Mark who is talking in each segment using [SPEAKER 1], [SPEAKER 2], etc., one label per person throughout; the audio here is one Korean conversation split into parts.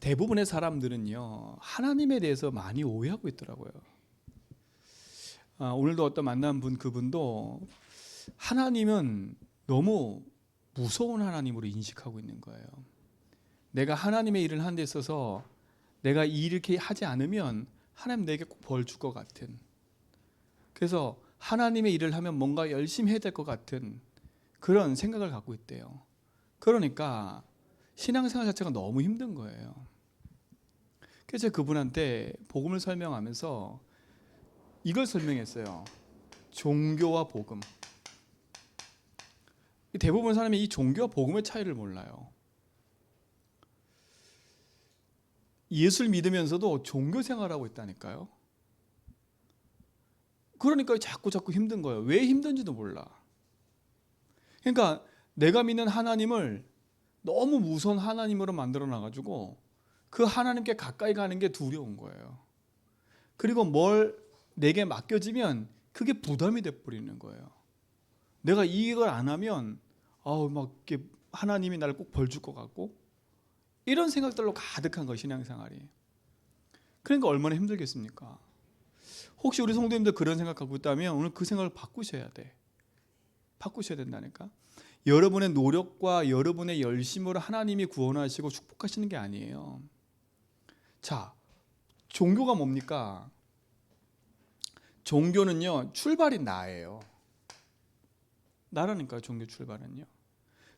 [SPEAKER 1] 대부분의 사람들은요, 하나님에 대해서 많이 오해하고 있더라고요. 오늘도 어떤 만난 분, 그분도 하나님은 너무 무서운 하나님으로 인식하고 있는 거예요. 내가 하나님의 일을 하는 데 있어서 내가 이렇게 하지 않으면 하나님 내게 꼭 벌 줄 것 같은, 그래서 하나님의 일을 하면 뭔가 열심히 해야 될 것 같은 그런 생각을 갖고 있대요. 그러니까 신앙생활 자체가 너무 힘든 거예요. 그래서 제가 그분한테 복음을 설명하면서 이걸 설명했어요. 종교와 복음. 대부분 사람이 이 종교와 복음의 차이를 몰라요. 예수를 믿으면서도 종교 생활하고 있다니까요. 그러니까 자꾸 힘든 거예요. 왜 힘든지도 몰라. 그러니까 내가 믿는 하나님을 너무 무서운 하나님으로 만들어 놔가지고 그 하나님께 가까이 가는 게 두려운 거예요. 그리고 뭘 내게 맡겨지면 그게 부담이 돼버리는 거예요. 내가 이걸 안 하면 막 이렇게 하나님이 나를 꼭 벌 줄 것 같고, 이런 생각들로 가득한 거예요, 신앙생활이. 그러니까 얼마나 힘들겠습니까? 혹시 우리 성도님들 그런 생각 갖고 있다면 오늘 그 생각을 바꾸셔야 돼. 바꾸셔야 된다니까. 여러분의 노력과 여러분의 열심으로 하나님이 구원하시고 축복하시는 게 아니에요. 자, 종교가 뭡니까? 종교는요, 출발이 나예요. 나라니까요, 종교 출발은요.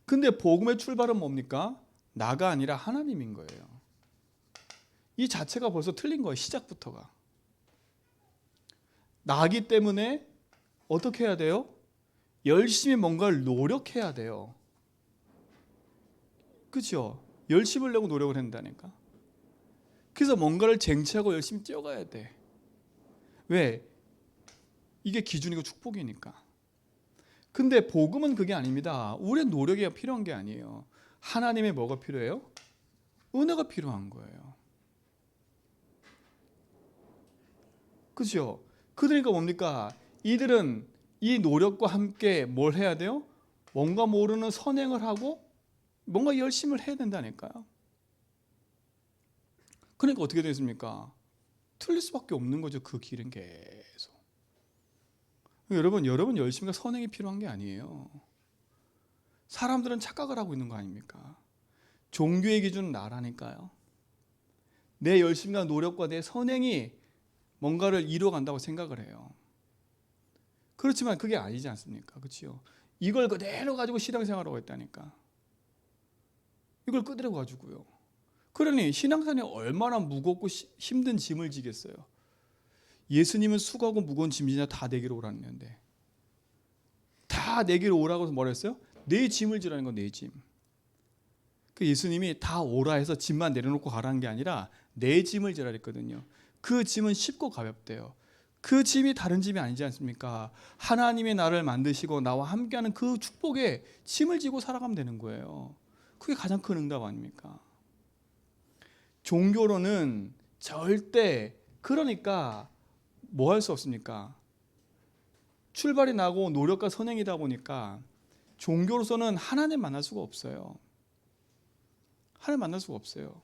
[SPEAKER 1] 근데 복음의 출발은 뭡니까? 나가 아니라 하나님인 거예요. 이 자체가 벌써 틀린 거예요, 시작부터가. 나기 때문에 어떻게 해야 돼요? 열심히 뭔가를 노력해야 돼요. 그렇죠? 열심을 내고 노력을 한다니까. 그래서 뭔가를 쟁취하고 열심히 뛰어가야 돼. 왜? 이게 기준이고 축복이니까. 근데 복음은 그게 아닙니다. 우리의 노력이 필요한 게 아니에요. 하나님의 뭐가 필요해요? 은혜가 필요한 거예요. 그렇죠? 그러니까 뭡니까? 이들은 이 노력과 함께 뭘 해야 돼요? 뭔가 모르는 선행을 하고 뭔가 열심을 해야 된다니까요. 그러니까 어떻게 되겠습니까? 틀릴 수밖에 없는 거죠. 그 길은 계속. 여러분 열심과 선행이 필요한 게 아니에요. 사람들은 착각을 하고 있는 거 아닙니까? 종교의 기준은 나라니까요. 내 열심과 노력과 내 선행이 뭔가를 이루어간다고 생각을 해요. 그렇지만 그게 아니지 않습니까? 그렇죠? 이걸 그대로 가지고 신앙생활하고 있다니까. 이걸 그대로 가지고요. 그러니 신앙생활이 얼마나 무겁고 힘든 짐을 지겠어요. 예수님은 수고하고 무거운 짐이나 다 내게로 오라는 건데, 다 내게로 오라고 뭐라 했어요? 내 짐을 지라는 건 내 짐. 그 예수님이 다 오라 해서 짐만 내려놓고 가라는 게 아니라 내 짐을 지라 했거든요. 그 짐은 쉽고 가볍대요. 그 짐이 다른 짐이 아니지 않습니까? 하나님이 나를 만드시고 나와 함께하는 그 축복에 짐을 지고 살아가면 되는 거예요. 그게 가장 큰 응답 아닙니까? 종교로는 절대, 그러니까 뭐 할 수 없습니까? 출발이 나고 노력과 선행이다 보니까 종교로서는 하나님 만날 수가 없어요. 하나님 만날 수가 없어요.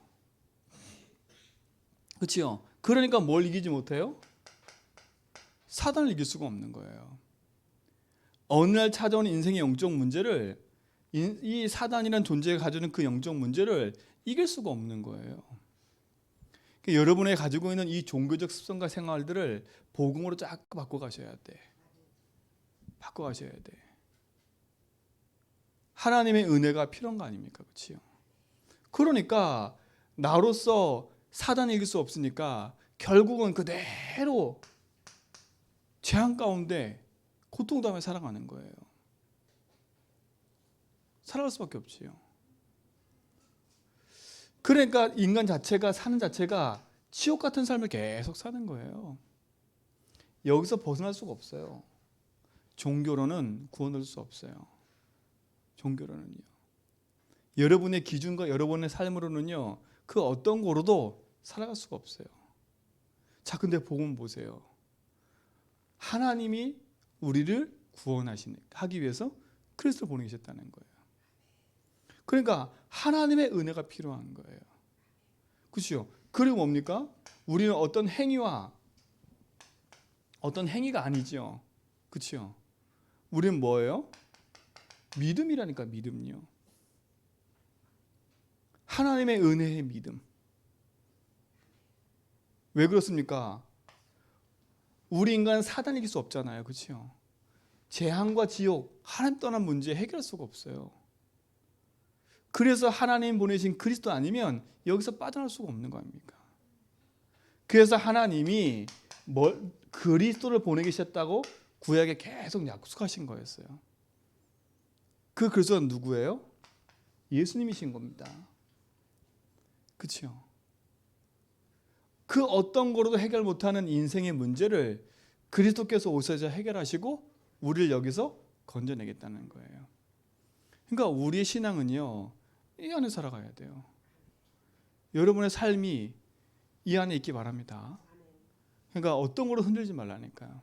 [SPEAKER 1] 그렇죠? 그러니까 뭘 이기지 못해요? 사단을 이길 수가 없는 거예요. 어느 날 찾아오는 인생의 영적 문제를, 이 사단이라는 존재가 가지는 그 영적 문제를 이길 수가 없는 거예요. 그러니까 여러분이 가지고 있는 이 종교적 습성과 생활들을 복음으로 쫙 바꿔가셔야 돼. 바꿔가셔야 돼. 하나님의 은혜가 필요한 거 아닙니까? 그렇죠? 그러니까 나로서 사단을 이길 수 없으니까 결국은 그대로 재앙 가운데 고통당하며 살아가는 거예요. 살아갈 수밖에 없지요. 그러니까 인간 자체가 사는 자체가 지옥 같은 삶을 계속 사는 거예요. 여기서 벗어날 수가 없어요. 종교로는 구원할 수 없어요. 종교로는요. 여러분의 기준과 여러분의 삶으로는요, 그 어떤 거로도 살아갈 수가 없어요. 자, 근데 복음 보세요. 하나님이 우리를 구원하기 위해서 그리스도를 보내셨다는 거예요. 그러니까 하나님의 은혜가 필요한 거예요. 그렇죠? 그리고 뭡니까? 우리는 어떤 행위가 아니죠. 그렇죠? 우리는 뭐예요? 믿음이라니까, 믿음요. 하나님의 은혜의 믿음. 왜 그렇습니까? 우리 인간은 사단이 이길 수 없잖아요. 그렇죠? 재앙과 지옥, 하나님 떠난 문제 해결할 수가 없어요. 그래서 하나님 보내신 그리스도 아니면 여기서 빠져나올 수가 없는 거 아닙니까? 그래서 하나님이 그리스도를 보내계셨다고 구약에 계속 약속하신 거였어요. 그 그리스도는 누구예요? 예수님이신 겁니다. 그렇죠? 그 어떤 거로도 해결 못하는 인생의 문제를 그리스도께서 오셔서 해결하시고 우리를 여기서 건져내겠다는 거예요. 그러니까 우리의 신앙은요, 이 안에 살아가야 돼요. 여러분의 삶이 이 안에 있기 바랍니다. 그러니까 어떤 거로 흔들지 말라니까요.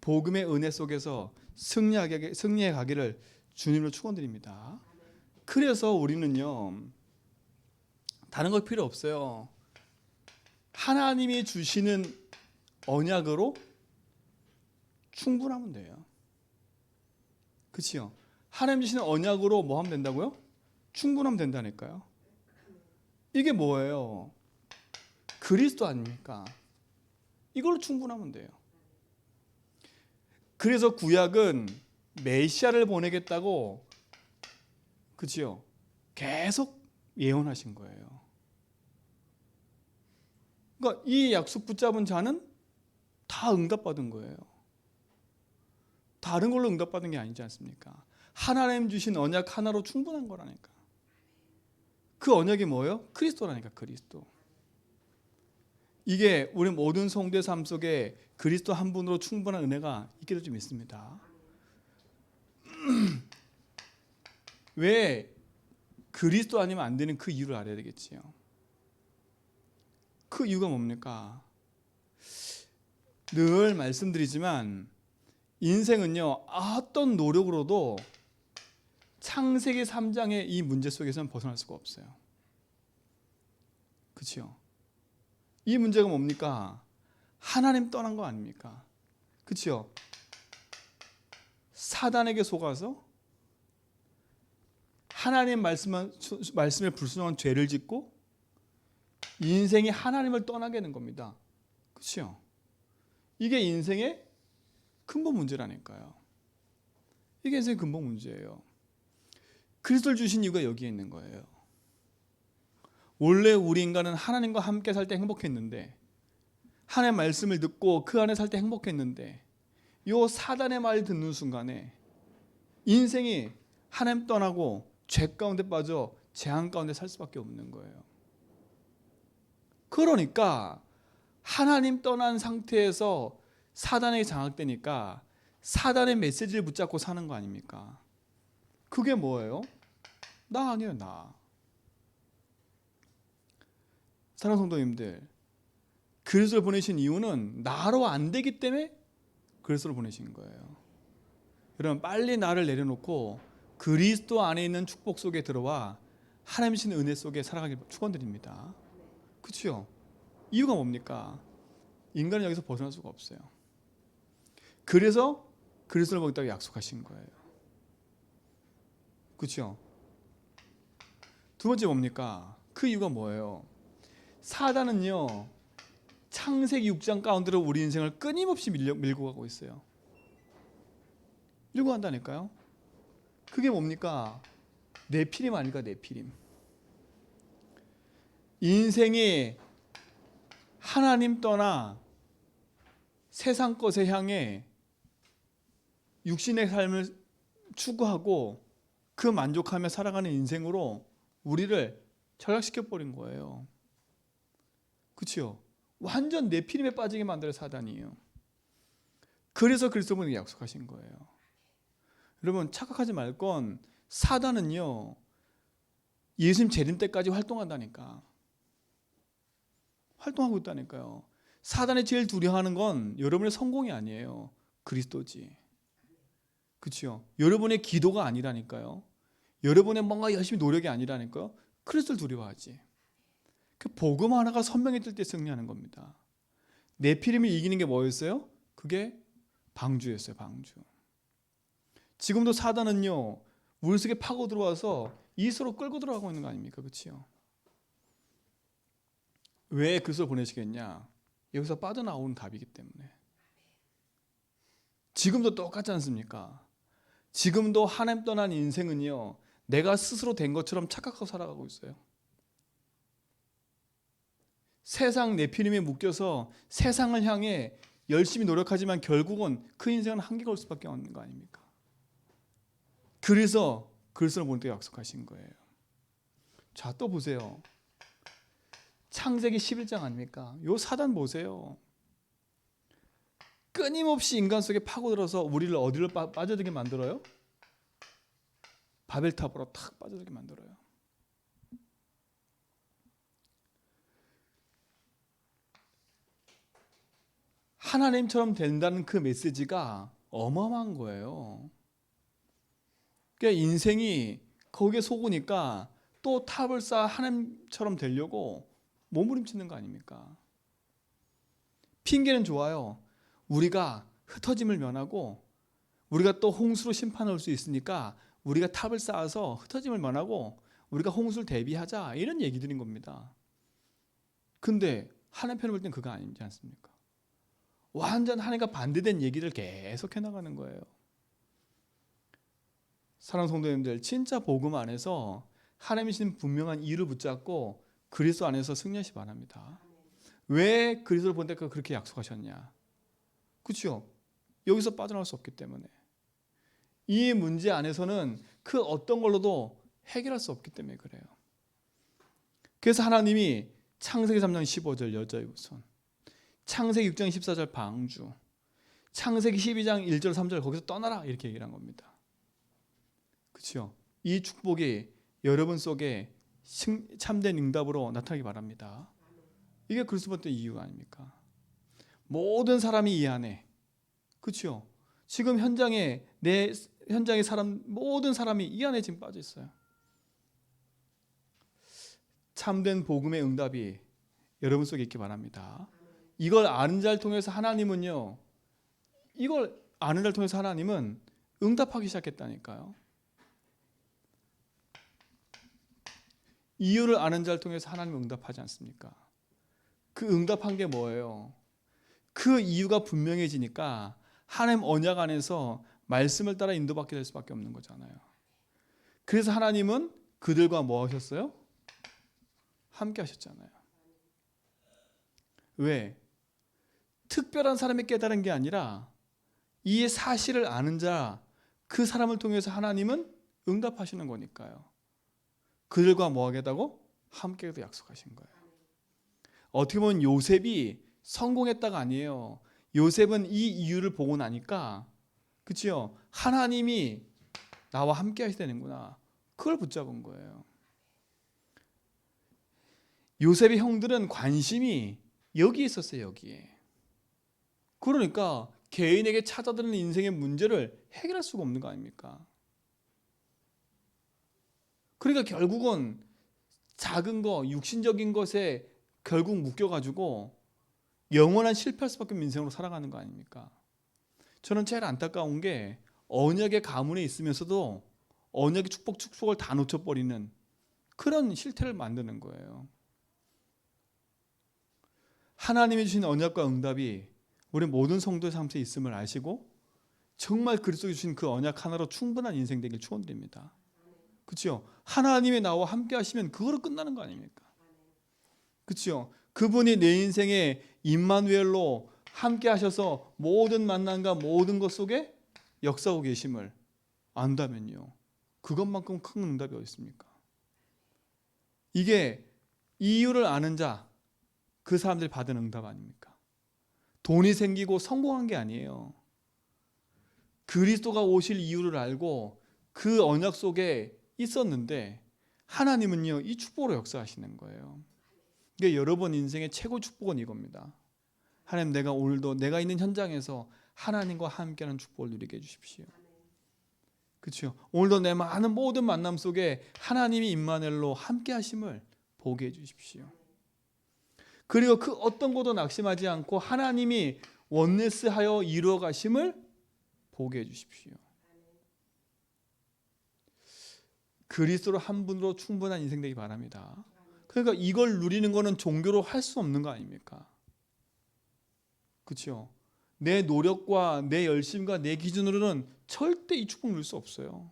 [SPEAKER 1] 복음의 은혜 속에서 승리해 가기를 주님으로 축원드립니다. 그래서 우리는요, 다른 거 필요 없어요. 하나님이 주시는 언약으로 충분하면 돼요. 그렇죠? 하나님 주시는 언약으로 뭐 하면 된다고요? 충분하면 된다니까요. 이게 뭐예요? 그리스도 아닙니까? 이걸로 충분하면 돼요. 그래서 구약은 메시아를 보내겠다고, 그렇죠? 계속 예언하신 거예요. 그러니까 이 약속 붙잡은 자는 다 응답받은 거예요. 다른 걸로 응답받은 게 아니지 않습니까? 하나님 주신 언약 하나로 충분한 거라니까. 그 언약이 뭐예요? 그리스도라니까, 그리스도. 이게 우리 모든 성도의 삶 속에 그리스도 한 분으로 충분한 은혜가 있기를 좀 믿습니다. 왜 그리스도 아니면 안 되는 그 이유를 알아야 되겠지요. 그 이유가 뭡니까? 늘 말씀드리지만 인생은요, 어떤 노력으로도 창세기 3장의 이 문제 속에서는 벗어날 수가 없어요. 그렇죠? 이 문제가 뭡니까? 하나님 떠난 거 아닙니까? 그렇죠? 사단에게 속아서 하나님 말씀에 불순종한 죄를 짓고 인생이 하나님을 떠나게 하는 겁니다. 그렇죠? 이게 인생의 근본 문제라니까요. 이게 인생의 근본 문제예요. 그리스도를 주신 이유가 여기에 있는 거예요. 원래 우리 인간은 하나님과 함께 살 때 행복했는데, 하나님의 말씀을 듣고 그 안에 살 때 행복했는데, 요 사단의 말 듣는 순간에 인생이 하나님 떠나고 죄 가운데 빠져 재앙 가운데 살 수밖에 없는 거예요. 그러니까 하나님 떠난 상태에서 사단에게 장악되니까 사단의 메시지를 붙잡고 사는 거 아닙니까? 그게 뭐예요? 나 아니에요, 나. 사랑하는 성도님들, 그리스도를 보내신 이유는 나로 안 되기 때문에 그리스도를 보내신 거예요. 여러분, 빨리 나를 내려놓고 그리스도 안에 있는 축복 속에 들어와 하나님 주신 은혜 속에 살아가길 축원드립니다. 그렇죠? 이유가 뭡니까? 인간은 여기서 벗어날 수가 없어요. 그래서 그리스도를 보겠다고 약속하신 거예요. 그렇죠? 두 번째 뭡니까? 그 이유가 뭐예요? 사단은요, 창세기 6장 가운데로 우리 인생을 끊임없이 밀고 가고 있어요. 밀고 간다니까요. 그게 뭡니까? 네피림 아닐까, 네피림. 인생이 하나님 떠나 세상 것에 향해 육신의 삶을 추구하고 그 만족하며 살아가는 인생으로 우리를 전락시켜버린 거예요. 그렇죠? 완전 네피림에 빠지게 만들어 사단이에요. 그래서 그리스도분이 약속하신 거예요. 여러분, 착각하지 말 건 사단은요, 예수님 재림 때까지 활동한다니까. 활동하고 있다니까요. 사단이 제일 두려워하는 건 여러분의 성공이 아니에요. 그리스도지. 그렇죠? 여러분의 기도가 아니라니까요. 여러분의 뭔가 열심히 노력이 아니라니까요. 그리스도를 두려워하지. 그 복음 하나가 선명히 뜰 때 승리하는 겁니다. 네피림을 이기는 게 뭐였어요? 그게 방주였어요. 방주. 지금도 사단은요, 우리 속에 파고 들어와서 이스로 끌고 들어가고 있는 거 아닙니까? 그렇죠? 왜 그리스도를 보내시겠냐? 여기서 빠져나오는 답이기 때문에. 지금도 똑같지 않습니까? 지금도 하나님 떠난 인생은요, 내가 스스로 된 것처럼 착각하고 살아가고 있어요. 세상 네피림에 묶여서 세상을 향해 열심히 노력하지만 결국은 그 인생은 한계가 올 수밖에 없는 거 아닙니까? 그래서 그리스도를 보낼 때 약속하신 거예요. 자, 또 보세요. 창세기 11장 아닙니까? 요 사단 보세요. 끊임없이 인간 속에 파고들어서 우리를 어디로 빠져들게 만들어요? 바벨탑으로 탁 빠져들게 만들어요. 하나님처럼 된다는 그 메시지가 어마어마한 거예요. 그러니까 인생이 거기에 속으니까 또 탑을 쌓아 하나님처럼 되려고 몸부림치는 거 아닙니까? 핑계는 좋아요. 우리가 흩어짐을 면하고 우리가 또 홍수로 심판할 수 있으니까 우리가 탑을 쌓아서 흩어짐을 면하고 우리가 홍수를 대비하자, 이런 얘기 드린 겁니다. 근데 하나님 편을 볼 땐 그거 아니지 않습니까? 완전 하나님과 반대된 얘기를 계속 해나가는 거예요. 사랑하는 성도님들, 진짜 복음 안에서 하나님이 주신 분명한 이유를 붙잡고 그리스도 안에서 승리하시 바랍니다. 왜 그리스도를 본 때 그렇게 약속하셨냐? 그렇죠? 여기서 빠져나올 수 없기 때문에. 이 문제 안에서는 그 어떤 걸로도 해결할 수 없기 때문에 그래요. 그래서 하나님이 창세기 3장 15절 여자의 후손, 창세기 6장 14절 방주, 창세기 12장 1절 3절 거기서 떠나라, 이렇게 얘기를 한 겁니다. 그렇죠? 이 축복이 여러분 속에 참된 응답으로 나타나기 바랍니다. 이게 그리스도 볼 때 이유 아닙니까? 모든 사람이 이 안에, 그렇죠? 지금 현장에 내 현장의 사람, 모든 사람이 이 안에 지금 빠져 있어요. 참된 복음의 응답이 여러분 속에 있기 바랍니다. 이걸 아는 자를 통해서 하나님은요, 이걸 아는 자를 통해서 하나님은 응답하기 시작했다니까요. 이유를 아는 자를 통해서 하나님은 응답하지 않습니까? 그 응답한 게 뭐예요? 그 이유가 분명해지니까 하나님 언약 안에서 말씀을 따라 인도받게 될 수밖에 없는 거잖아요. 그래서 하나님은 그들과 뭐 하셨어요? 함께 하셨잖아요. 왜? 특별한 사람이 깨달은 게 아니라 이 사실을 아는 자, 그 사람을 통해서 하나님은 응답하시는 거니까요. 그들과 뭐 하겠다고? 함께 하기도 약속하신 거예요. 어떻게 보면 요셉이 성공했다가 아니에요. 요셉은 이 이유를 보고 나니까, 그렇죠? 하나님이 나와 함께 하시되는구나, 그걸 붙잡은 거예요. 요셉의 형들은 관심이 여기에 있었어요. 여기에. 그러니까 개인에게 찾아드는 인생의 문제를 해결할 수가 없는 거 아닙니까? 그러니까 결국은 작은 거, 육신적인 것에 결국 묶여가지고 영원한 실패할 수밖에 없는 인생으로 살아가는 거 아닙니까? 저는 제일 안타까운 게 언약의 가문에 있으면서도 언약의 축복을 다 놓쳐버리는 그런 실태를 만드는 거예요. 하나님이 주신 언약과 응답이 우리 모든 성도의 삶에 있음을 아시고 정말 그리스도에 주신 그 언약 하나로 충분한 인생 되길 축원드립니다. 그렇죠? 하나님이 나와 함께 하시면 그거로 끝나는 거 아닙니까? 그렇죠? 그분이 내 인생에 임마누엘로 함께 하셔서 모든 만남과 모든 것 속에 역사하고 계심을 안다면요, 그것만큼 큰 응답이 어디 있습니까? 이게 이유를 아는 자, 그 사람들이 받은 응답 아닙니까? 돈이 생기고 성공한 게 아니에요. 그리스도가 오실 이유를 알고 그 언약 속에 있었는데 하나님은요, 이 축복으로 역사하시는 거예요. 그러니까 여러분 인생의 최고 축복은 이겁니다. 하나님, 내가 오늘도 내가 있는 현장에서 하나님과 함께하는 축복을 누리게 해주십시오. 그렇죠? 오늘도 내 많은 모든 만남 속에 하나님이 임마누엘로 함께하심을 보게 해주십시오. 그리고 그 어떤 것도 낙심하지 않고 하나님이 원네스하여 이루어 가심을 보게 해 주십시오. 그리스도로 한 분으로 충분한 인생 되기 바랍니다. 그러니까 이걸 누리는 거는 종교로 할 수 없는 거 아닙니까? 그렇죠? 내 노력과 내 열심과 내 기준으로는 절대 이 축복 누릴 수 없어요.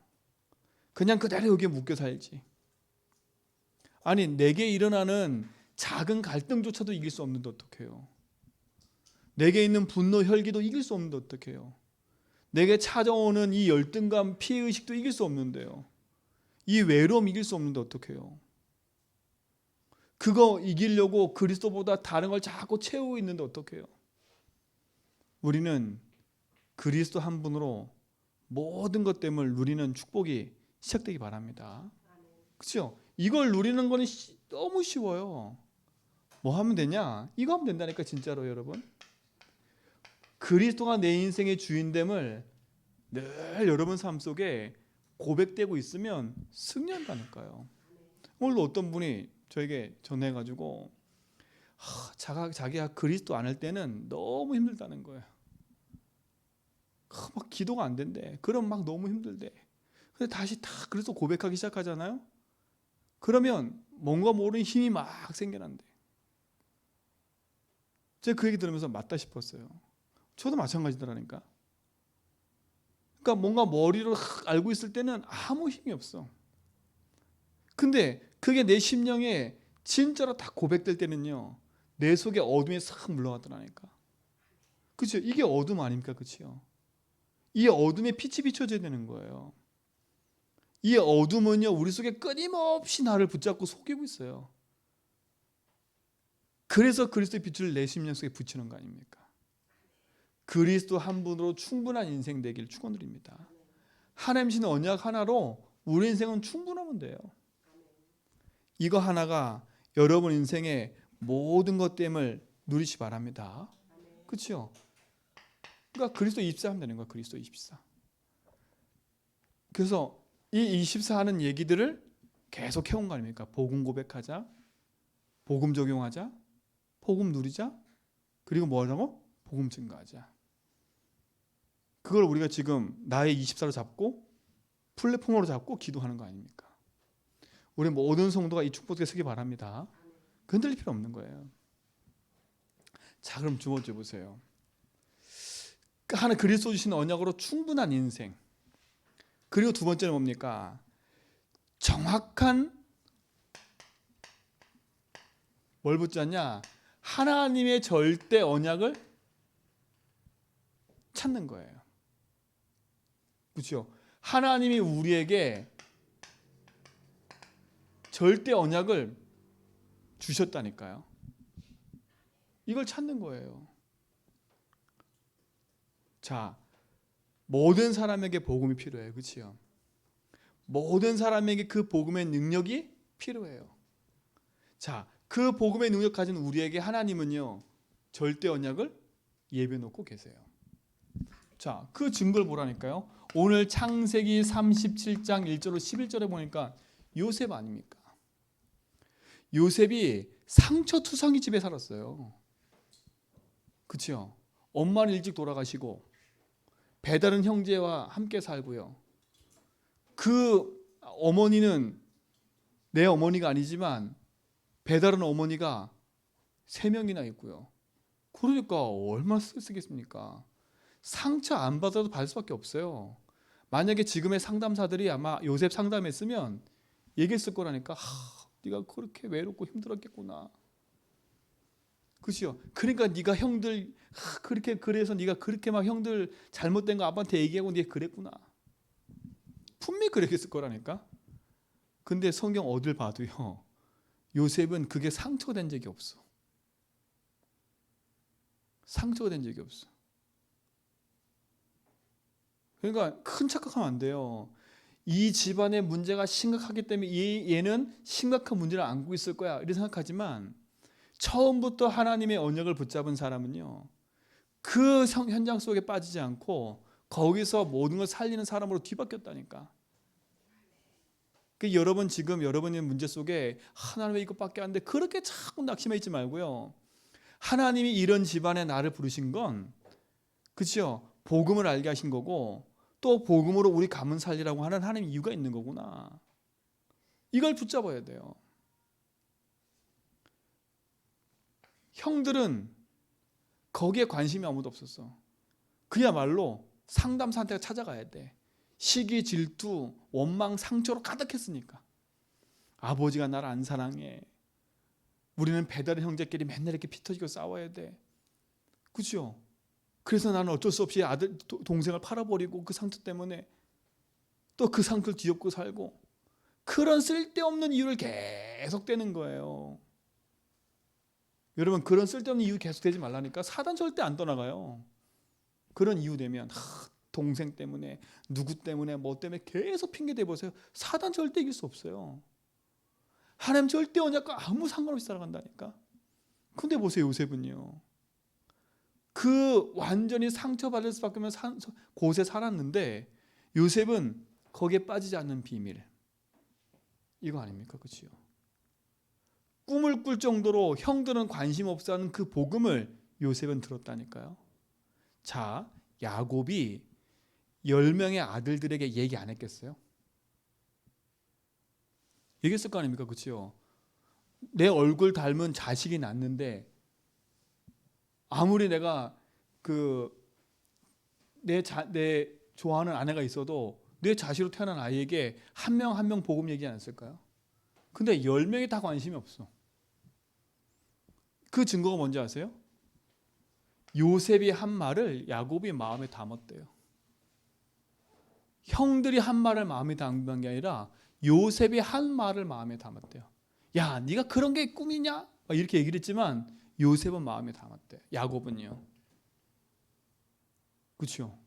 [SPEAKER 1] 그냥 그대로 여기에 묶여 살지. 아니 내게 일어나는 작은 갈등조차도 이길 수 없는데 어떡해요? 내게 있는 분노, 혈기도 이길 수 없는데 어떡해요? 내게 찾아오는 이 열등감, 피해의식도 이길 수 없는데요. 이 외로움 이길 수 없는데 어떡해요? 그거 이기려고 그리스도보다 다른 걸 자꾸 채우고 있는데 어떡해요? 우리는 그리스도 한 분으로 모든 것 때문에 누리는 축복이 시작되기 바랍니다. 그렇죠? 이걸 누리는 거는 너무 쉬워요. 뭐 하면 되냐? 이거 하면 된다니까 진짜로 여러분. 그리스도가 내 인생의 주인됨을 늘 여러분 삶 속에 고백되고 있으면 승리한다니까요. 오늘도 어떤 분이 저에게 전해가지고 자기가 그리스도 안 할 때는 너무 힘들다는 거예요. 막 기도가 안 된대. 그럼 막 너무 힘들대. 근데 다시 다 그리스도 고백하기 시작하잖아요. 그러면 뭔가 모르는 힘이 막 생겨난대. 제가 그 얘기 들으면서 맞다 싶었어요. 저도 마찬가지더라니까. 그러니까 뭔가 머리로 알고 있을 때는 아무 힘이 없어. 근데 그게 내 심령에 진짜로 다 고백될 때는요, 내 속에 어둠이 싹 물러가더라니까. 그렇죠? 이게 어둠 아닙니까? 그렇죠? 이 어둠에 빛이 비춰져야 되는 거예요. 이 어둠은요, 우리 속에 끊임없이 나를 붙잡고 속이고 있어요. 그래서 그리스도의 빛을 내 심령 속에 붙이는 거 아닙니까? 그리스도 한 분으로 충분한 인생 되길 축원드립니다. 하나님 주신 언약 하나로 우리 인생은 충분하면 돼요. 이거 하나가 여러분 인생의 모든 것됨을 누리시 바랍니다. 그렇죠? 그러니까 그리스도 24 하면 되는 거야. 그리스도 24. 그래서 이 24 하는 얘기들을 계속 해온 거 아닙니까? 복음 고백하자, 복음 적용하자, 복음 누리자, 그리고 뭐라고? 복음 증거하자. 그걸 우리가 지금 나의 24로 잡고 플랫폼으로 잡고 기도하는 거 아닙니까? 우리 모든 성도가 이 축복에 서기 바랍니다. 흔들릴 필요 없는 거예요. 자, 그럼 두 번째 보세요. 하나 그리스도 주신 언약으로 충분한 인생. 그리고 두 번째는 뭡니까? 정확한 뭘 붙잡냐? 하나님의 절대 언약을 찾는 거예요. 그렇죠? 하나님이 우리에게 절대 언약을 주셨다니까요. 이걸 찾는 거예요. 자, 모든 사람에게 복음이 필요해요. 그렇죠? 모든 사람에게 그 복음의 능력이 필요해요. 자, 그 복음의 능력 가진 우리에게 하나님은요, 절대 언약을 예비해 놓고 계세요. 자, 그 증거를 보라니까요. 오늘 창세기 37장 1절로 11절에 보니까 요셉 아닙니까? 요셉이 상처투성이 집에 살았어요. 그렇죠? 엄마는 일찍 돌아가시고 배다른 형제와 함께 살고요. 그 어머니는 내 어머니가 아니지만 배다른 어머니가 3명이나 있고요. 그러니까 얼마나 쓰겠습니까? 상처 안 받아도 받을 수밖에 없어요. 만약에 지금의 상담사들이 아마 요셉 상담했으면 얘기했을 거라니까. 네가 그렇게 외롭고 힘들었겠구나. 그렇죠? 그러니까 네가 형들 그렇게 그래서 네가 그렇게 막 형들 잘못된 거 아빠한테 얘기하고 네가 그랬구나. 분명히 그랬을 거라니까. 근데 성경 어딜 봐도요, 요셉은 그게 상처가 된 적이 없어. 상처가 된 적이 없어. 그러니까 큰 착각하면 안 돼요. 이 집안의 문제가 심각하기 때문에 얘는 심각한 문제를 안고 있을 거야 이렇게 생각하지만, 처음부터 하나님의 언약을 붙잡은 사람은요, 그 현장 속에 빠지지 않고 거기서 모든 걸 살리는 사람으로 뒤바뀌었다니까. 여러분 지금 여러분의 문제 속에 하나님의 이것밖에 안 돼 그렇게 자꾸 낙심해 있지 말고요, 하나님이 이런 집안에 나를 부르신 건, 그렇죠? 복음을 알게 하신 거고, 또 복음으로 우리 가문 살리라고 하는 하나님 이유가 있는 거구나. 이걸 붙잡아야 돼요. 형들은 거기에 관심이 아무도 없었어. 그야말로 상담사한테 찾아가야 돼. 시기, 질투, 원망, 상처로 가득했으니까. 아버지가 나를 안 사랑해. 우리는 배다른 형제끼리 맨날 이렇게 피 터지고 싸워야 돼. 그렇죠? 그래서 나는 어쩔 수 없이 아들, 동생을 팔아버리고 그 상처 때문에 또 그 상처를 뒤엎고 살고, 그런 쓸데없는 이유를 계속 대는 거예요. 여러분, 그런 쓸데없는 이유 계속 대지 말라니까. 사단 절대 안 떠나가요. 그런 이유 되면 동생 때문에, 누구 때문에, 뭐 때문에 계속 핑계 대보세요. 사단 절대 이길 수 없어요. 하나님 절대 언약과 아무 상관없이 살아간다니까. 근데 보세요, 요셉은요. 그 완전히 상처받을 수밖에 없는 곳에 살았는데, 요셉은 거기에 빠지지 않는 비밀, 이거 아닙니까? 그렇죠? 꿈을 꿀 정도로 형들은 관심 없어 하는 그 복음을 요셉은 들었다니까요. 자, 야곱이 10명의 아들들에게 얘기 안 했겠어요? 얘기했을 거 아닙니까? 그렇죠? 내 얼굴 닮은 자식이 낳는데, 아무리 내가 내 좋아하는 아내가 있어도 내 자식으로 태어난 아이에게 한 명 한 명 복음 얘기 안 했을까요? 근데 10명이 다 관심이 없어. 그 증거가 뭔지 아세요? 요셉이 한 말을 야곱이 마음에 담았대요. 형들이 한 말을 마음에 담은 게 아니라 요셉이 한 말을 마음에 담았대요. 야, 네가 그런 게 꿈이냐? 이렇게 얘기를 했지만 요셉은 마음에 담았대. 야곱은요. 그렇죠?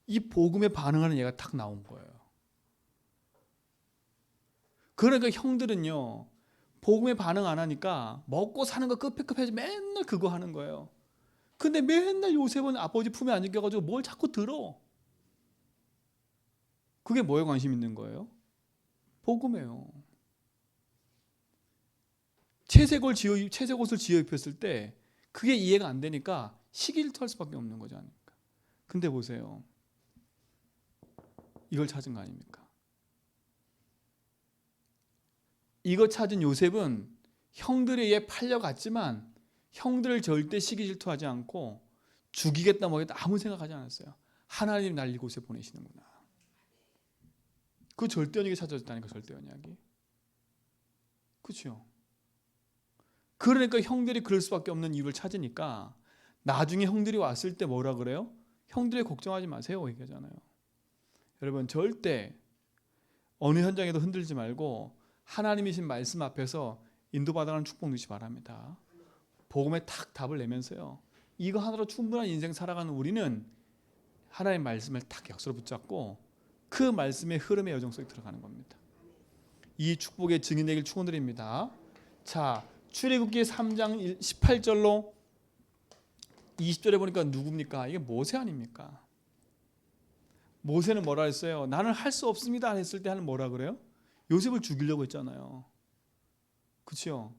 [SPEAKER 1] 이 복음에 반응하는 얘가 딱 나온 거예요. 그러니까 형들은요, 복음에 반응 안 하니까 먹고 사는 거 급해급해서 맨날 그거 하는 거예요. 근데 맨날 요셉은 아버지 품에 안 안겨가지고 뭘 자꾸 들어. 그게 뭐에 관심 있는 거예요? 복음이에요. 채색옷을 지어 입혔을 때 그게 이해가 안 되니까 시기를 털 수밖에 없는 거지 않습니까? 근데 보세요. 이걸 찾은 거 아닙니까? 이거 찾은 요셉은 형들에 의해 팔려갔지만 형들을 절대 시기 질투하지 않고 죽이겠다 뭐겠다 아무 생각하지 않았어요. 하나님 날 이곳에 보내시는구나. 그 절대 언약이 찾아졌다니까. 절대 언약이. 그렇죠? 그러니까 형들이 그럴 수밖에 없는 이유를 찾으니까 나중에 형들이 왔을 때 뭐라 그래요? 형들이 걱정하지 마세요 얘기하잖아요. 여러분, 절대 어느 현장에도 흔들지 말고 하나님이신 말씀 앞에서 인도받아가는 축복 누리시 바랍니다. 복음에 탁 답을 내면서요, 이거 하나로 충분한 인생 살아가는 우리는 하나님의 말씀을 탁 약속으로 붙잡고 그 말씀의 흐름의 여정 속에 들어가는 겁니다. 이 축복의 증인 되길 축원드립니다. 자, 출애굽기 3장 18절로 20절에 보니까 누굽니까? 이게 모세 아닙니까? 모세는 뭐라 했어요? 나는 할 수 없습니다 했을 때 하는 뭐라 그래요? 요셉을 죽이려고 했잖아요. 그렇죠?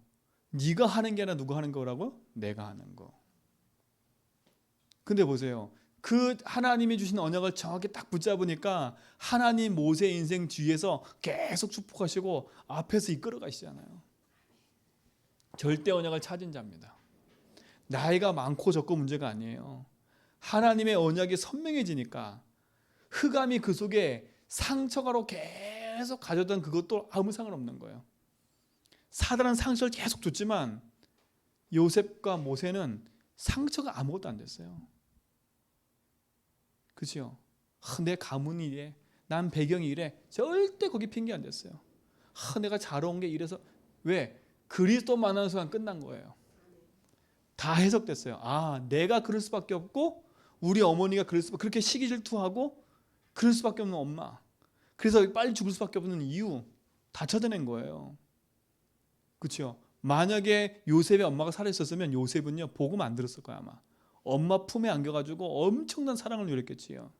[SPEAKER 1] 네가 하는 게 아니라 누가 하는 거라고? 내가 하는 거. 근데 보세요. 그 하나님이 주신 언약을 정확히 딱 붙잡으니까 하나님 모세 인생 뒤에서 계속 축복하시고 앞에서 이끌어 가시잖아요. 절대 언약을 찾은 자입니다. 나이가 많고 적고 문제가 아니에요. 하나님의 언약이 선명해지니까 흑암이 그 속에 상처가로 계속 가져던 그것도 아무 상관없는 거예요. 사단은 상처를 계속 줬지만 요셉과 모세는 상처가 아무것도 안 됐어요. 그렇죠? 내 가문이 이래, 난 배경이 이래, 절대 거기 핑계 안 됐어요. 내가 자라온 게 이래서. 왜? 그리스도 만나는 순간 끝난 거예요. 다 해석됐어요. 내가 그럴 수밖에 없고 우리 어머니가 그렇게 시기 질투하고 그럴 수밖에 없는 엄마, 그래서 빨리 죽을 수밖에 없는 이유 다 찾아낸 거예요. 그렇죠? 만약에 요셉의 엄마가 살아있었으면 요셉은요 복음 안 들었을 거야 아마. 엄마 품에 안겨가지고 엄청난 사랑을 누렸겠지요.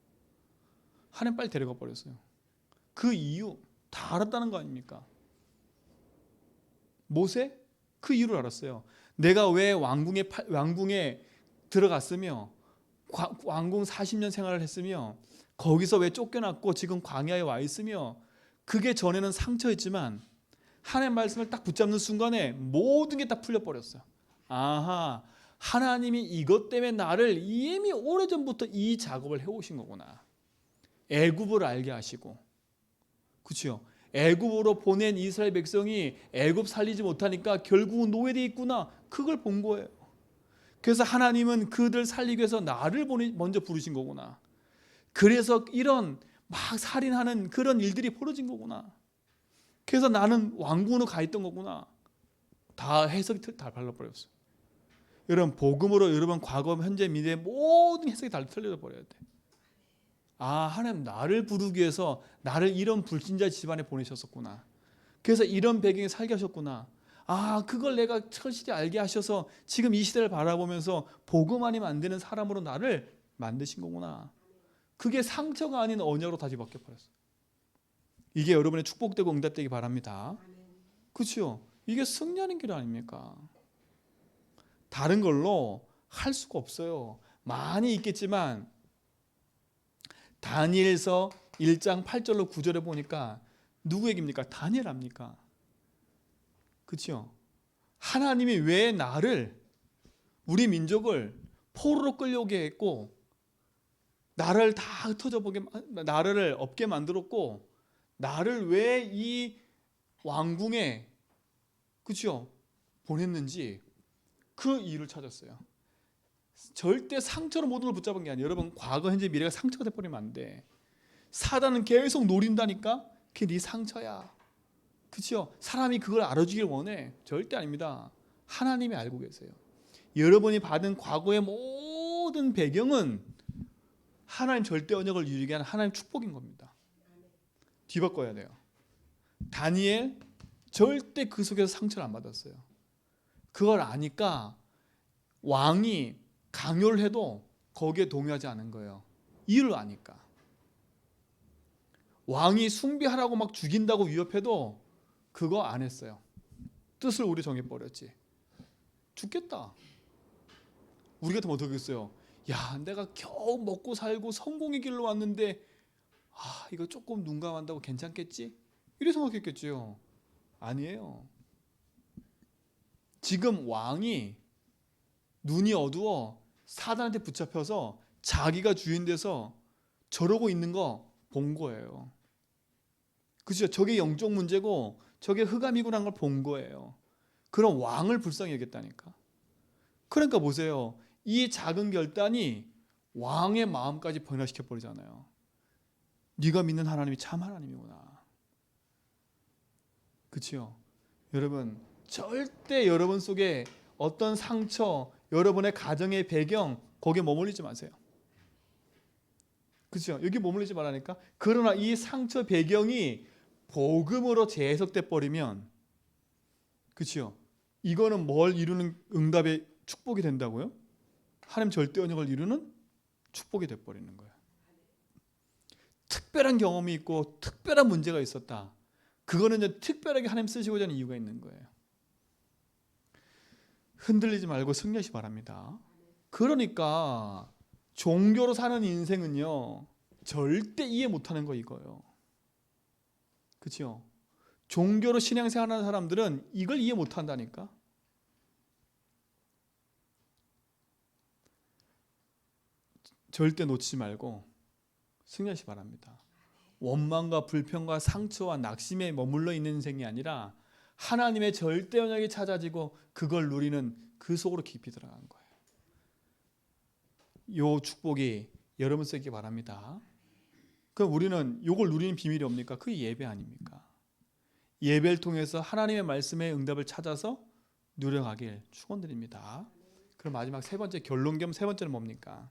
[SPEAKER 1] 하나님 빨리 데려가 버렸어요. 그 이유 다 알았다는 거 아닙니까? 모세? 그 이유를 알았어요. 내가 왜 왕궁에 들어갔으며 왕궁 40년 생활을 했으며 거기서 왜 쫓겨났고 지금 광야에 와 있으며 그게 전에는 상처였지만 하나님의 말씀을 딱 붙잡는 순간에 모든 게 다 풀려버렸어요. 아하, 하나님이 이것 때문에 나를 이미 오래전부터 이 작업을 해오신 거구나. 애굽을 알게 하시고, 그렇죠? 애굽으로 보낸 이스라엘 백성이 애굽 살리지 못하니까 결국은 노예되어 있구나. 그걸 본 거예요. 그래서 하나님은 그들 살리기 위해서 나를 먼저 부르신 거구나. 그래서 이런 막 살인하는 그런 일들이 벌어진 거구나. 그래서 나는 왕궁으로 가 있던 거구나. 다 해석이 다 발라버렸어요. 여러분, 복음으로 여러분 과거, 현재, 미래 모든 해석이 다 틀려져 버려야 돼. 아, 하나님 나를 부르기 위해서 나를 이런 불신자 집안에 보내셨었구나. 그래서 이런 배경에 살게 하셨구나. 아, 그걸 내가 철실히 알게 하셔서 지금 이 시대를 바라보면서 복음 아니면 안 되는 사람으로 나를 만드신 거구나. 그게 상처가 아닌 언약으로 다시 바뀌어 버렸어요. 이게 여러분의 축복되고 응답되기 바랍니다. 그렇죠? 이게 승리하는 길 아닙니까? 다른 걸로 할 수가 없어요. 많이 있겠지만 다니엘서 1장 8절로 9절에 보니까 누구 얘기입니까? 다니엘 압니까? 그렇죠? 하나님이 왜 나를, 우리 민족을 포로로 끌려오게 했고 나를 다 흩어져 보게, 나를 없게 만들었고 나를 왜 이 왕궁에, 그렇죠? 보냈는지 그 이유를 찾았어요. 절대 상처로 모든 걸 붙잡은 게 아니에요. 여러분, 과거, 현재, 미래가 상처가 돼버리면 안 돼. 사단은 계속 노린다니까. 그게 네 상처야. 그렇죠? 사람이 그걸 알아주길 원해. 절대 아닙니다. 하나님이 알고 계세요. 여러분이 받은 과거의 모든 배경은 하나님 절대 언약을 이루게 하는 하나님 축복인 겁니다. 뒤바꿔야 돼요. 다니엘 절대 그 속에서 상처를 안 받았어요. 그걸 아니까 왕이 강요를 해도 거기에 동의하지 않은 거예요. 이유를 아니까. 왕이 숭배하라고 막 죽인다고 위협해도 그거 안 했어요. 뜻을 우리 정해버렸지. 죽겠다. 우리 같으면 어떻게 했어요? 야, 내가 겨우 먹고 살고 성공의 길로 왔는데 이거 조금 눈 감한다고 괜찮겠지? 이렇게 생각했겠지요. 아니에요. 지금 왕이 눈이 어두워 사단한테 붙잡혀서 자기가 주인 돼서 저러고 있는 거 본 거예요. 그렇죠? 저게 영적 문제고 저게 흑암이구나 걸 본 거예요. 그럼 왕을 불쌍히 여겼다니까. 그러니까 보세요. 이 작은 결단이 왕의 마음까지 변화시켜 버리잖아요. 네가 믿는 하나님이 참 하나님이구나. 그렇죠? 여러분, 절대 여러분 속에 어떤 상처, 여러분의 가정의 배경 거기에 머물리지 마세요. 그렇죠? 여기 머물리지 말라니까. 그러나 이 상처 배경이 복음으로 재해석돼 버리면, 그렇죠? 이거는 뭘 이루는 응답의 축복이 된다고요? 하나님 절대 언약을 이루는 축복이 돼 버리는 거예요. 특별한 경험이 있고 특별한 문제가 있었다. 그거는 이제 특별하게 하나님 쓰시고자 하는 이유가 있는 거예요. 흔들리지 말고 승리하시 바랍니다. 그러니까 종교로 사는 인생은요, 절대 이해 못하는 거 이거예요. 그렇죠? 종교로 신앙생활하는 사람들은 이걸 이해 못한다니까. 절대 놓치지 말고 승리하시 바랍니다. 원망과 불평과 상처와 낙심에 머물러 있는 인생이 아니라 하나님의 절대 언약이 찾아지고 그걸 누리는 그 속으로 깊이 들어간 거예요. 이 축복이 여러분 쓰기 바랍니다. 그럼 우리는 이걸 누리는 비밀이 뭡니까? 그 예배 아닙니까? 예배를 통해서 하나님의 말씀의 응답을 찾아서 누려가길 축원드립니다. 그럼 마지막 세 번째, 결론 겸 세 번째는 뭡니까?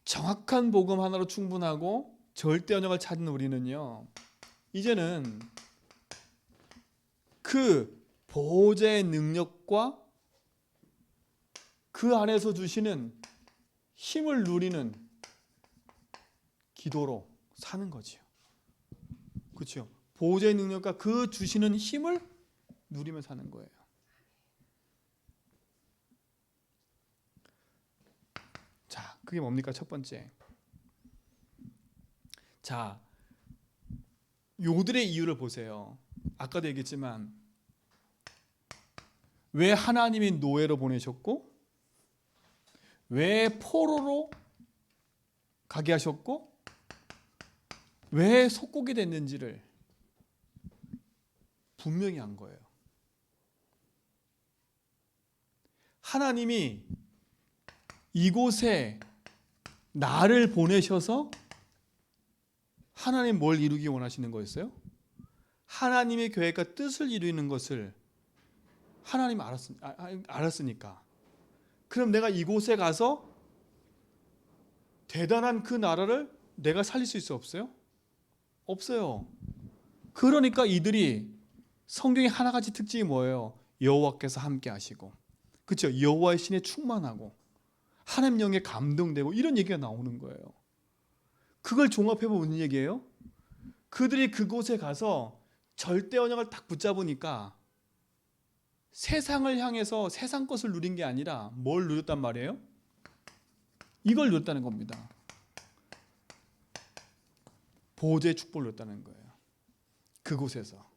[SPEAKER 1] 정확한 복음 하나로 충분하고 절대 언약을 찾는 우리는요, 이제는 그 보호자의 능력과 그 안에서 주시는 힘을 누리는 기도로 사는 거지요. 그렇죠? 보호자의 능력과 그 주시는 힘을 누리며 사는 거예요. 자, 그게 뭡니까? 첫 번째. 자, 요들의 이유를 보세요. 아까도 얘기했지만 왜 하나님이 노예로 보내셨고 왜 포로로 가게 하셨고 왜 속국이 됐는지를 분명히 한 거예요. 하나님이 이곳에 나를 보내셔서 하나님 뭘 이루기 원하시는 거였어요? 하나님의 계획과 뜻을 이루는 것을 하나님 알았으니까. 그럼 내가 이곳에 가서 대단한 그 나라를 내가 살릴 수 있어 없어요? 없어요. 그러니까 이들이 성경의 하나가지 특징이 뭐예요? 여호와께서 함께 하시고, 그렇죠? 여호와의 신에 충만하고 하나님 영에 감동되고 이런 얘기가 나오는 거예요. 그걸 종합해 보면 무슨 얘기예요? 그들이 그곳에 가서 절대 언약을 딱 붙잡으니까 세상을 향해서 세상 것을 누린 게 아니라 뭘 누렸단 말이에요? 이걸 누렸다는 겁니다. 보호자의 축복을 누렸다는 거예요. 그곳에서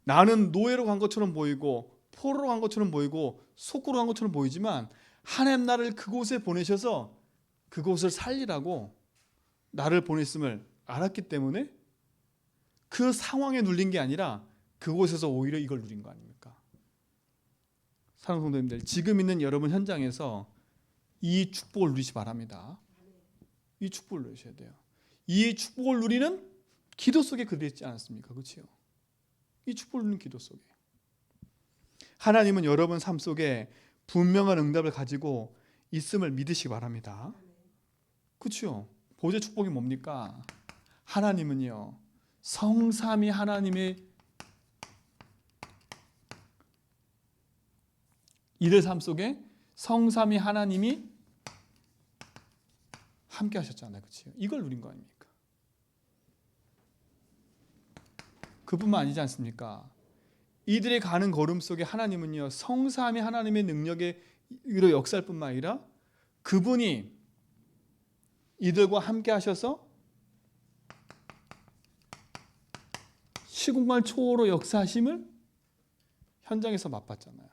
[SPEAKER 1] 나는 노예로 간 것처럼 보이고 포로로 간 것처럼 보이고 속구로 간 것처럼 보이지만 하나님 나를 그곳에 보내셔서 그곳을 살리라고 나를 보냈음을 알았기 때문에 그 상황에 눌린 게 아니라 그곳에서 오히려 이걸 누린 거 아닙니까? 사랑하는 성도님들, 지금 있는 여러분 현장에서 이 축복을 누리시 바랍니다. 이 축복을 누리셔야 돼요. 이 축복을 누리는 기도 속에 그들이 있지 않았습니까? 그렇죠? 이 축복을 누리는 기도 속에 하나님은 여러분 삶 속에 분명한 응답을 가지고 있음을 믿으시기 바랍니다. 그렇죠? 보호자 축복이 뭡니까? 하나님은요, 성삼위 하나님의 이들 삶 속에 성삼위 하나님이 함께 하셨잖아요. 그렇죠? 이걸 누린 거 아닙니까? 그뿐만 아니지 않습니까? 이들의 가는 걸음 속에 하나님은요, 성삼위 하나님의 능력에 이로 역사할 뿐만 아니라 그분이 이들과 함께 하셔서 시공간 초월로 역사하심을 현장에서 맛봤잖아요.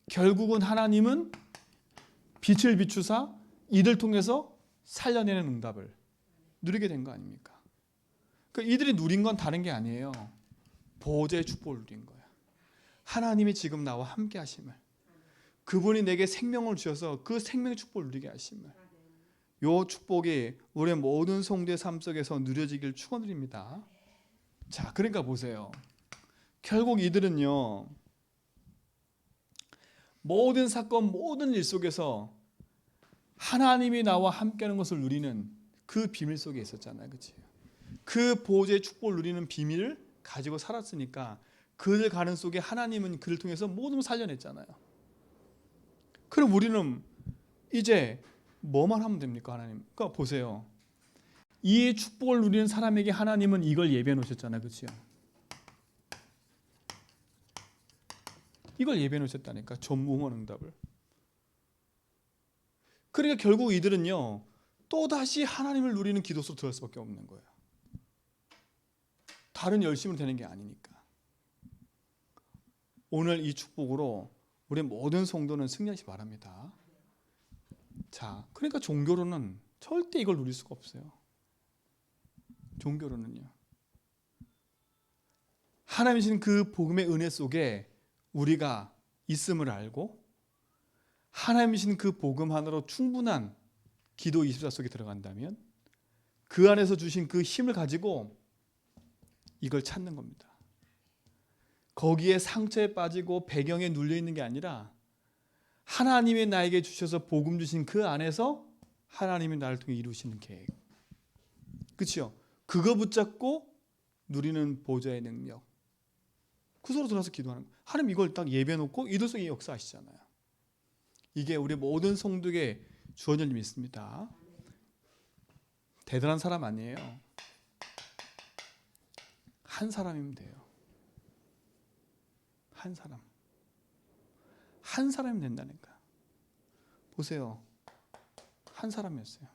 [SPEAKER 1] 결국은 하나님은 빛을 비추사 이들 통해서 살려내는 응답을 누리게 된 거 아닙니까? 그러니까 이들이 누린 건 다른 게 아니에요. 보호자의 축복을 누린 거예요. 하나님이 지금 나와 함께 하심을, 그분이 내게 생명을 주셔서 그 생명의 축복을 누리게 하심을, 이 축복이 우리의 모든 성도의 삶 속에서 누려지길 축원드립니다. 자, 그러니까 보세요. 결국 이들은요, 모든 사건, 모든 일 속에서 하나님이 나와 함께하는 것을 누리는 그 비밀 속에 있었잖아요. 그렇지? 그 보호자의 축복을 누리는 비밀을 가지고 살았으니까 그들 가는 속에 하나님은 그를 통해서 모든 걸 살려냈잖아요. 그럼 우리는 이제 뭐만 하면 됩니까? 하나님. 그러니까 보세요. 이 축복을 누리는 사람에게 하나님은 이걸 예비해 놓으셨잖아요. 그렇죠? 이걸 예비해 놓으셨다니까. 전무후무한 응답을. 그러니까 결국 이들은요, 또다시 하나님을 누리는 기도 속으로 들어갈 수밖에 없는 거예요. 다른 열심으로 되는 게 아니니까. 오늘 이 축복으로 우리 모든 성도는 승리하시기 바랍니다. 자, 그러니까 종교로는 절대 이걸 누릴 수가 없어요. 종교로는요. 하나님이 주신 그 복음의 은혜 속에 우리가 있음을 알고 하나님이 주신 그 복음 하나로 충분한 기도 24 속에 들어간다면 그 안에서 주신 그 힘을 가지고 이걸 찾는 겁니다. 거기에 상처에 빠지고 배경에 눌려 있는 게 아니라 하나님이 나에게 주셔서 복음 주신 그 안에서 하나님이 나를 통해 이루시는 계획. 그렇죠? 그거 붙잡고 누리는 보좌의 능력. 그 속으로 들어가서 기도하는 거예요. 하나님 이걸 딱 예배해 놓고 이들 속에 역사하시잖아요. 이게 우리 모든 성도에게 주어진 일이 있습니다. 대단한 사람 아니에요. 한 사람이면 돼요. 한 사람. 한 사람이 된다니까. 보세요. 한 사람이었어요.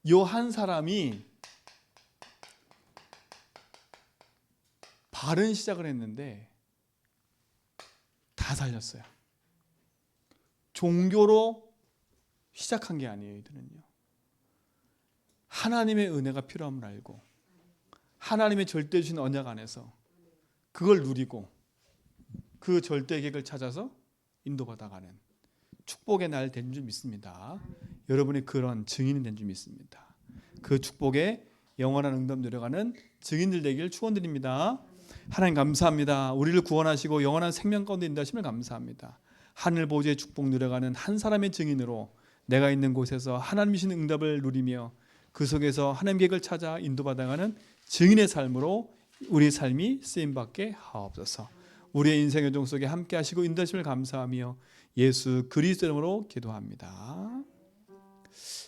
[SPEAKER 1] 요 한 사람이 바른 시작을 했는데 다 살렸어요. 종교로 시작한 게 아니에요. 이들은요. 하나님의 은혜가 필요함을 알고 하나님의 절대 주신 언약 안에서 그걸 누리고 그 절대 계획을 찾아서 인도받아가는 축복의 날 된 줄 믿습니다. 여러분이 그런 증인이 된 줄 믿습니다. 그 축복에 영원한 응답 누려가는 증인들 되길 축원드립니다. 하나님 감사합니다. 우리를 구원하시고 영원한 생명 가운데 인도하심을 감사합니다. 하늘 보좌의 축복 누려가는 한 사람의 증인으로 내가 있는 곳에서 하나님이 주시는 응답을 누리며 그 속에서 하나님 계획을 찾아 인도받아가는 증인의 삶으로 우리의 삶이 쓰임받게 하옵소서. 우리의 인생 여정 속에 함께 하시고 인도하심을 감사하며 예수 그리스도 이름으로 기도합니다.